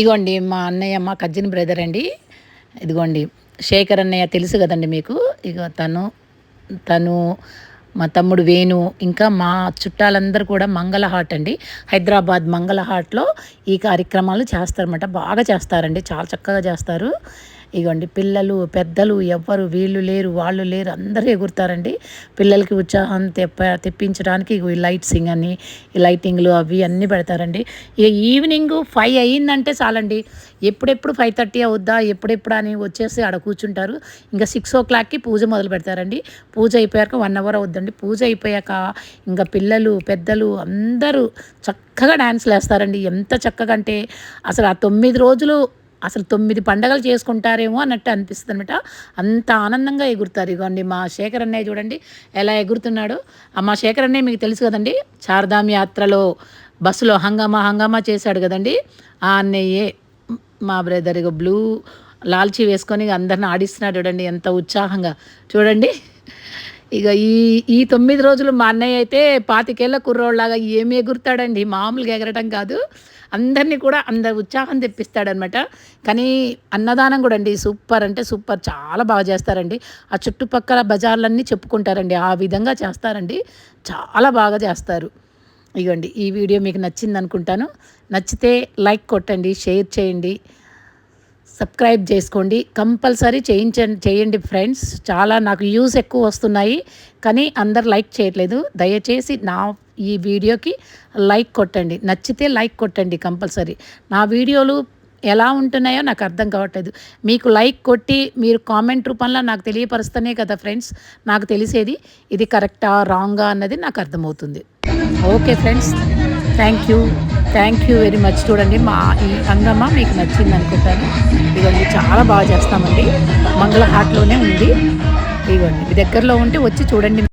ఇగోండి మా అన్నయ్య మా కజిన్ బ్రదర్ అండి. ఇదిగోండి శేఖర్ అన్నయ్య తెలుసు కదండి మీకు. ఇగో తను మా తమ్ముడు వేణు, ఇంకా మా చుట్టాలందరూ కూడా మంగళ హాట్ అండి, హైదరాబాద్ మంగళ హాట్లో ఈ కార్యక్రమాలు చేస్తారన్నమాట. బాగా చేస్తారండి, చాలా చక్కగా చేస్తారు. ఇగోండి పిల్లలు పెద్దలు ఎవ్వరు వీళ్ళు లేరు వాళ్ళు లేరు అందరూ ఎగురుతారండి. పిల్లలకి ఉత్సాహం తెప్పించడానికి ఈ లైట్సింగ్ అని ఈ లైటింగ్లు అవి అన్నీ పెడతారండి. ఇక ఈవినింగ్ 5 అయ్యిందంటే చాలండి, ఎప్పుడెప్పుడు 5:30 అవుద్దా ఎప్పుడెప్పుడు అని వచ్చేసి ఆడ కూర్చుంటారు. ఇంకా 6 o'clockకి పూజ మొదలు పెడతారండి. పూజ అయిపోయాక 1 hour అవుద్దండి. పూజ అయిపోయాక ఇంకా పిల్లలు పెద్దలు అందరూ చక్కగా డ్యాన్స్లు వేస్తారండి. ఎంత చక్కగా అంటే అసలు ఆ 9 రోజులు అసలు 9 పండగలు చేసుకుంటారేమో అన్నట్టు అనిపిస్తుంది అనమాట. అంత ఆనందంగా ఎగురుతారు. ఇగోండి మా శేఖర్ అన్నయ్య చూడండి ఎలా ఎగురుతున్నాడో. మా శేఖర్ అన్నయ్య మీకు తెలుసు కదండి, చార్ధామ్ యాత్రలో బస్సులో హంగామా చేశాడు కదండి, ఆ అన్నయ్యే మా బ్రదర్. ఇక బ్లూ లాల్చీ వేసుకొని అందరిని ఆడిస్తున్నాడు చూడండి ఎంత ఉత్సాహంగా చూడండి. ఇక ఈ 9 రోజులు మా అన్నయ్య అయితే 25 ఏళ్ల కుర్రోళ్ళలాగా ఏమి ఎగురుతాడండి, మామూలుగా ఎగరటం కాదు. అందరినీ కూడా ఉత్సాహం తెప్పిస్తాడనమాట. కానీ అన్నదానం కూడా అండి సూపర్ అంటే సూపర్, చాలా బాగా చేస్తారండి. ఆ చుట్టుపక్కల బజార్లన్నీ చెప్పుకుంటారండి, ఆ విధంగా చేస్తారండి, చాలా బాగా చేస్తారు. ఇగోండి ఈ వీడియో మీకు నచ్చింది అనుకుంటాను. నచ్చితే లైక్ కొట్టండి, షేర్ చేయండి, సబ్స్క్రైబ్ చేసుకోండి, కంపల్సరీ చేయండి ఫ్రెండ్స్. చాలా నాకు వ్యూస్ ఎక్కువ వస్తున్నాయి కానీ అందరు లైక్ చేయట్లేదు. దయచేసి నా ఈ వీడియోకి లైక్ కొట్టండి, నచ్చితే లైక్ కొట్టండి కంపల్సరీ. నా వీడియోలు ఎలా ఉంటున్నాయో నాకు అర్థం కావట్లేదు. మీకు లైక్ కొట్టి మీరు కామెంట్ రూపంలో నాకు తెలియపరుస్తేనే కదా ఫ్రెండ్స్ నాకు తెలిసేది ఇది కరెక్టా రాంగా అన్నది నాకు అర్థమవుతుంది. Okay friends, thank you very much. చూడండి మా ఈ అంగమ్మ మీకు నచ్చింది అనుకుంటాను. ఇవన్నీ చాలా బాగా చేస్తామండి, మంగళ హాట్లోనే ఉంది. ఇవన్నీ మీ దగ్గరలో ఉంటే వచ్చి చూడండి.